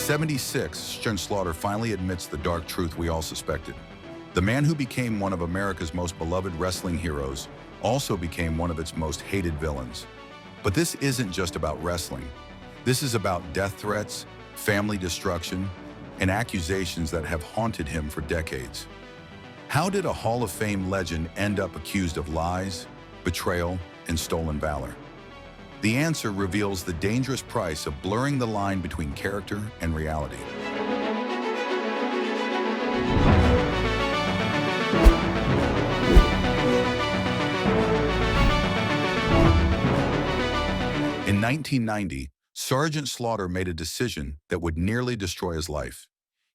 76, Sergeant Slaughter finally admits the dark truth we all suspected. The man who became one of America's most beloved wrestling heroes also became one of its most hated villains. But this isn't just about wrestling. This is about death threats, family destruction, and accusations that have haunted him for decades. How did a Hall of Fame legend end up accused of lies, betrayal, and stolen valor? The answer reveals the dangerous price of blurring the line between character and reality. In 1990, Sergeant Slaughter made a decision that would nearly destroy his life.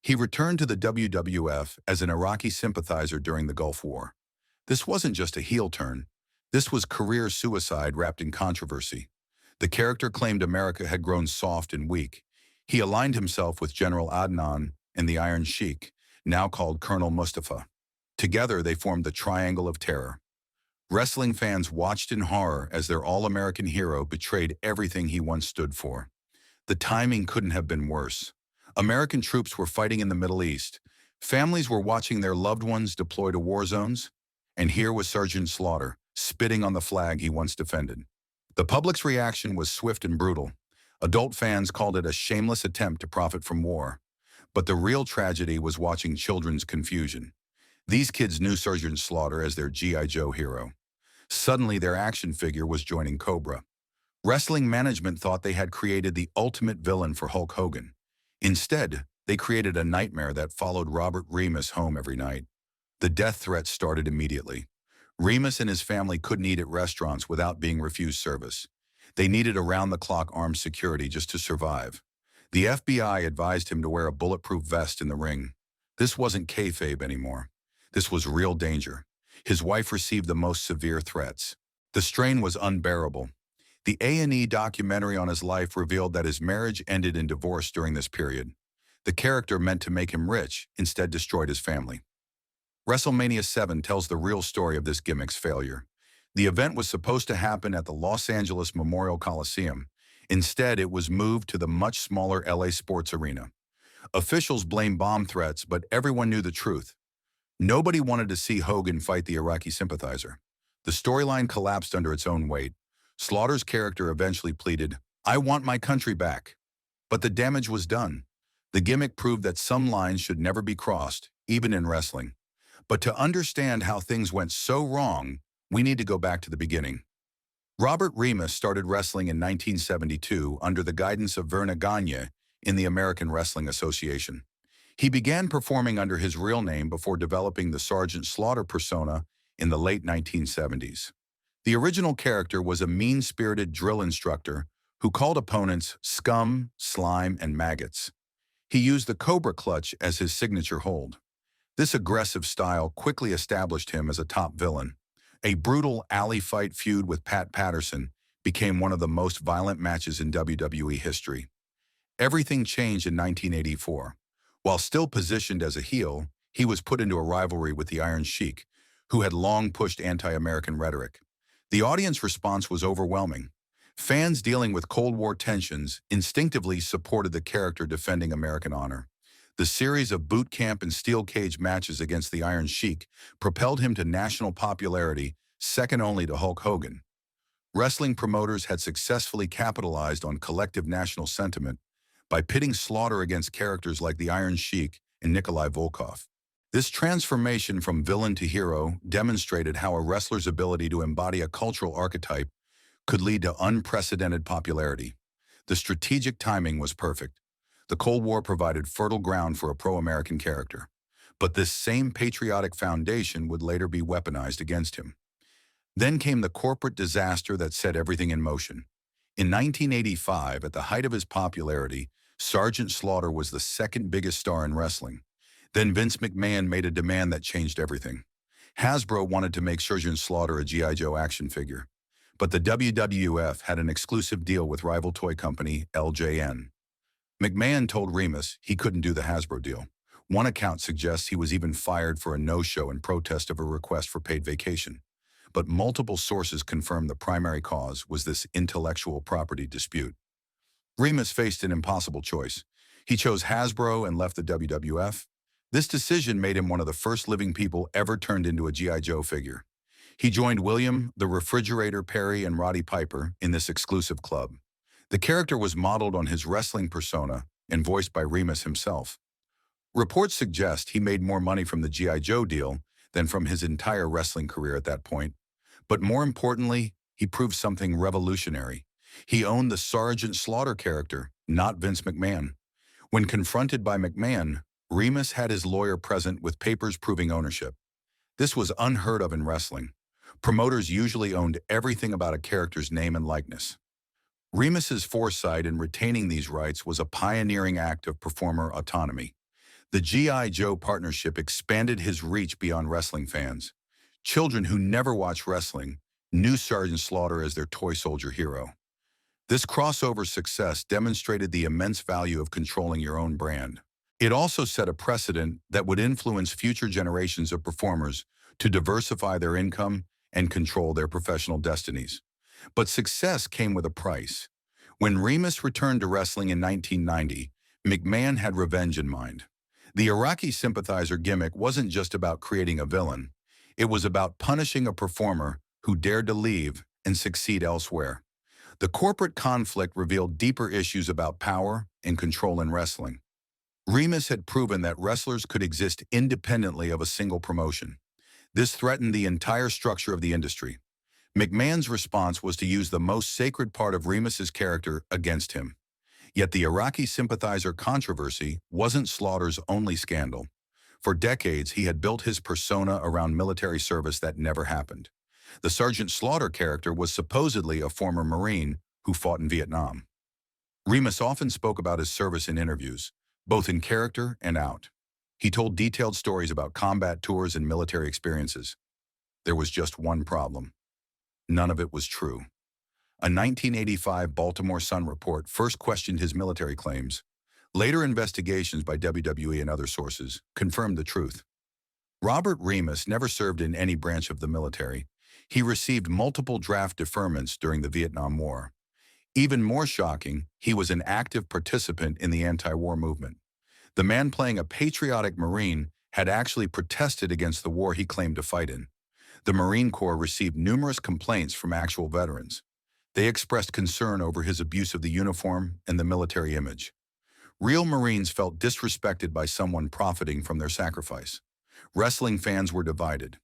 He returned to the WWF as an Iraqi sympathizer during the Gulf War. This wasn't just a heel turn. This was career suicide wrapped in controversy. The character claimed America had grown soft and weak. He aligned himself with General Adnan and the Iron Sheik, now called Colonel Mustafa. Together, they formed the Triangle of Terror. Wrestling fans watched in horror as their all-American hero betrayed everything he once stood for. The timing couldn't have been worse. American troops were fighting in the Middle East. Families were watching their loved ones deploy to war zones. And here was Sergeant Slaughter, spitting on the flag he once defended. The public's reaction was swift and brutal. Adult fans called it a shameless attempt to profit from war. But the real tragedy was watching children's confusion. These kids knew Sergeant Slaughter as their G.I. Joe hero. Suddenly, their action figure was joining Cobra. Wrestling management thought they had created the ultimate villain for Hulk Hogan. Instead, they created a nightmare that followed Robert Remus home every night. The death threats started immediately. Remus and his family couldn't eat at restaurants without being refused service. They needed around-the-clock armed security just to survive. The FBI advised him to wear a bulletproof vest in the ring. This wasn't kayfabe anymore. This was real danger. His wife received the most severe threats. The strain was unbearable. The A&E documentary on his life revealed that his marriage ended in divorce during this period. The character meant to make him rich instead destroyed his family. WrestleMania 7 tells the real story of this gimmick's failure. The event was supposed to happen at the Los Angeles Memorial Coliseum. Instead, it was moved to the much smaller LA Sports Arena. Officials blamed bomb threats, but everyone knew the truth. Nobody wanted to see Hogan fight the Iraqi sympathizer. The storyline collapsed under its own weight. Slaughter's character eventually pleaded, "I want my country back." But the damage was done. The gimmick proved that some lines should never be crossed, even in wrestling. But to understand how things went so wrong, we need to go back to the beginning. Robert Remus started wrestling in 1972 under the guidance of Verna Gagne in the American Wrestling Association. He began performing under his real name before developing the Sergeant Slaughter persona in the late 1970s. The original character was a mean-spirited drill instructor who called opponents scum, slime, and maggots. He used the Cobra clutch as his signature hold. This aggressive style quickly established him as a top villain. A brutal alley fight feud with Pat Patterson became one of the most violent matches in WWE history. Everything changed in 1984. While still positioned as a heel, he was put into a rivalry with the Iron Sheik, who had long pushed anti-American rhetoric. The audience response was overwhelming. Fans dealing with Cold War tensions instinctively supported the character defending American honor. The series of boot camp and steel cage matches against the Iron Sheik propelled him to national popularity, second only to Hulk Hogan. Wrestling promoters had successfully capitalized on collective national sentiment by pitting Slaughter against characters like the Iron Sheik and Nikolai Volkov. This transformation from villain to hero demonstrated how a wrestler's ability to embody a cultural archetype could lead to unprecedented popularity. The strategic timing was perfect. The Cold War provided fertile ground for a pro-American character. But this same patriotic foundation would later be weaponized against him. Then came the corporate disaster that set everything in motion. In 1985, at the height of his popularity, Sergeant Slaughter was the second biggest star in wrestling. Then Vince McMahon made a demand that changed everything. Hasbro wanted to make Sergeant Slaughter a G.I. Joe action figure. But the WWF had an exclusive deal with rival toy company LJN. McMahon told Remus he couldn't do the Hasbro deal. One account suggests he was even fired for a no-show in protest of a request for paid vacation. But multiple sources confirmed the primary cause was this intellectual property dispute. Remus faced an impossible choice. He chose Hasbro and left the WWF. This decision made him one of the first living people ever turned into a G.I. Joe figure. He joined William, the Refrigerator Perry, and Roddy Piper in this exclusive club. The character was modeled on his wrestling persona and voiced by Remus himself. Reports suggest he made more money from the G.I. Joe deal than from his entire wrestling career at that point. But more importantly, he proved something revolutionary. He owned the Sergeant Slaughter character, not Vince McMahon. When confronted by McMahon, Remus had his lawyer present with papers proving ownership. This was unheard of in wrestling. Promoters usually owned everything about a character's name and likeness. Remus's foresight in retaining these rights was a pioneering act of performer autonomy. The G.I. Joe partnership expanded his reach beyond wrestling fans. Children who never watched wrestling knew Sergeant Slaughter as their toy soldier hero. This crossover success demonstrated the immense value of controlling your own brand. It also set a precedent that would influence future generations of performers to diversify their income and control their professional destinies. But success came with a price. When Remus returned to wrestling in 1990, McMahon had revenge in mind. The Iraqi sympathizer gimmick wasn't just about creating a villain. It was about punishing a performer who dared to leave and succeed elsewhere. The corporate conflict revealed deeper issues about power and control in wrestling. Remus had proven that wrestlers could exist independently of a single promotion. This threatened the entire structure of the industry. McMahon's response was to use the most sacred part of Remus's character against him. Yet the Iraqi sympathizer controversy wasn't Slaughter's only scandal. For decades, he had built his persona around military service that never happened. The Sergeant Slaughter character was supposedly a former Marine who fought in Vietnam. Remus often spoke about his service in interviews, both in character and out. He told detailed stories about combat tours and military experiences. There was just one problem. None of it was true. A 1985 Baltimore Sun report first questioned his military claims. Later investigations by WWE and other sources confirmed the truth. Robert Remus never served in any branch of the military. He received multiple draft deferments during the Vietnam War. Even more shocking, he was an active participant in the anti-war movement. The man playing a patriotic Marine had actually protested against the war he claimed to fight in. The Marine Corps received numerous complaints from actual veterans. They expressed concern over his abuse of the uniform and the military image. Real Marines felt disrespected by someone profiting from their sacrifice. Wrestling fans were divided.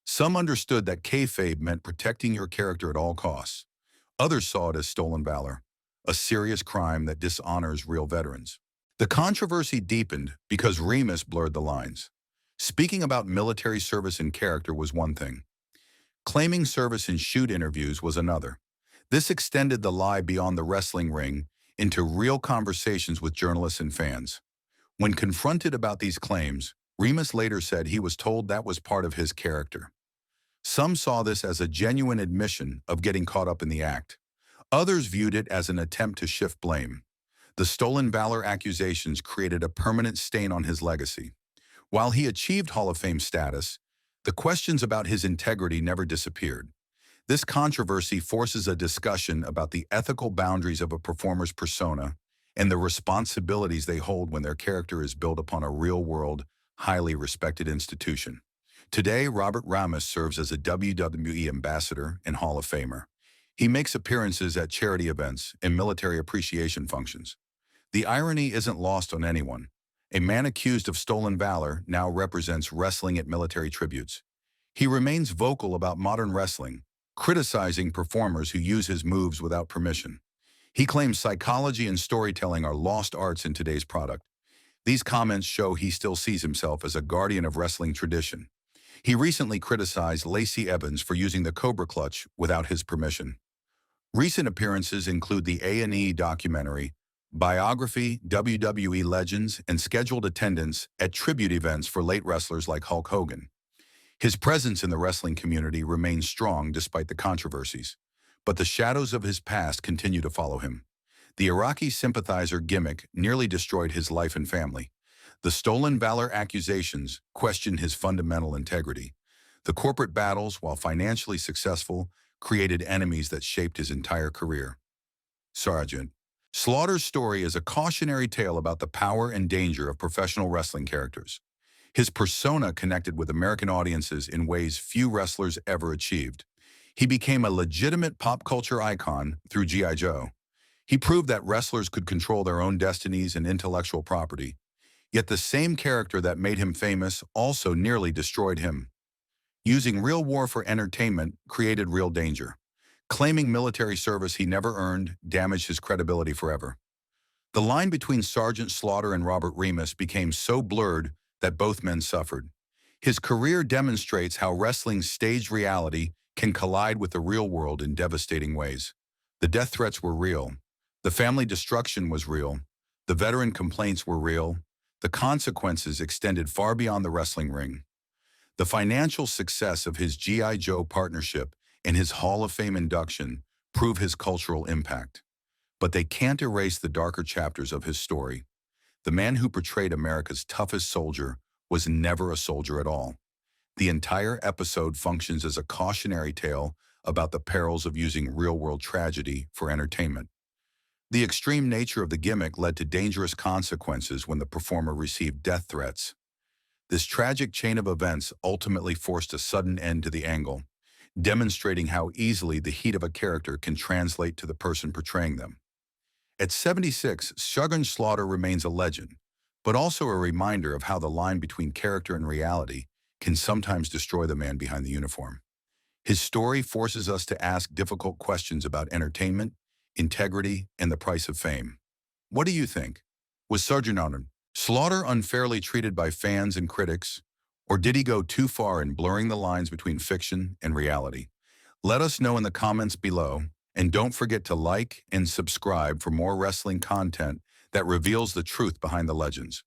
Some understood that kayfabe meant protecting your character at all costs. Others saw it as stolen valor, a serious crime that dishonors real veterans. The controversy deepened because Remus blurred the lines. Speaking about military service and character was one thing. Claiming service in shoot interviews was another. This extended the lie beyond the wrestling ring into real conversations with journalists and fans. When confronted about these claims, Remus later said he was told that was part of his character. Some saw this as a genuine admission of getting caught up in the act. Others viewed it as an attempt to shift blame. The stolen valor accusations created a permanent stain on his legacy. While he achieved Hall of Fame status, the questions about his integrity never disappeared. This controversy forces a discussion about the ethical boundaries of a performer's persona and the responsibilities they hold when their character is built upon a real-world, highly respected institution. Today, Robert Remus serves as a WWE ambassador and Hall of Famer. He makes appearances at charity events and military appreciation functions. The irony isn't lost on anyone. A man accused of stolen valor now represents wrestling at military tributes. He remains vocal about modern wrestling, criticizing performers who use his moves without permission. He claims psychology and storytelling are lost arts in today's product. These comments show he still sees himself as a guardian of wrestling tradition. He recently criticized Lacey Evans for using the Cobra Clutch without his permission. Recent appearances include the A&E documentary, biography, WWE Legends, and scheduled attendance at tribute events for late wrestlers like Hulk Hogan. His presence in the wrestling community remains strong despite the controversies, but the shadows of his past continue to follow him. The Iraqi sympathizer gimmick nearly destroyed his life and family. The stolen valor accusations questioned his fundamental integrity. The corporate battles, while financially successful, created enemies that shaped his entire career. Sergeant Slaughter's story is a cautionary tale about the power and danger of professional wrestling characters. His persona connected with American audiences in ways few wrestlers ever achieved. He became a legitimate pop culture icon through G.I. Joe. He proved that wrestlers could control their own destinies and intellectual property. Yet the same character that made him famous also nearly destroyed him. Using real war for entertainment created real danger. Claiming military service he never earned damaged his credibility forever. The line between Sergeant Slaughter and Robert Remus became so blurred that both men suffered. His career demonstrates how wrestling's staged reality can collide with the real world in devastating ways. The death threats were real. The family destruction was real. The veteran complaints were real. The consequences extended far beyond the wrestling ring. The financial success of his G.I. Joe partnership and his Hall of Fame induction prove his cultural impact. But they can't erase the darker chapters of his story. The man who portrayed America's toughest soldier was never a soldier at all. The entire episode functions as a cautionary tale about the perils of using real-world tragedy for entertainment. The extreme nature of the gimmick led to dangerous consequences when the performer received death threats. This tragic chain of events ultimately forced a sudden end to the angle, demonstrating how easily the heat of a character can translate to the person portraying them. At 76, Sergeant Slaughter remains a legend, but also a reminder of how the line between character and reality can sometimes destroy the man behind the uniform. His story forces us to ask difficult questions about entertainment, integrity, and the price of fame. What do you think? Was Sergeant Slaughter unfairly treated by fans and critics, or did he go too far in blurring the lines between fiction and reality? Let us know in the comments below, and don't forget to like and subscribe for more wrestling content that reveals the truth behind the legends.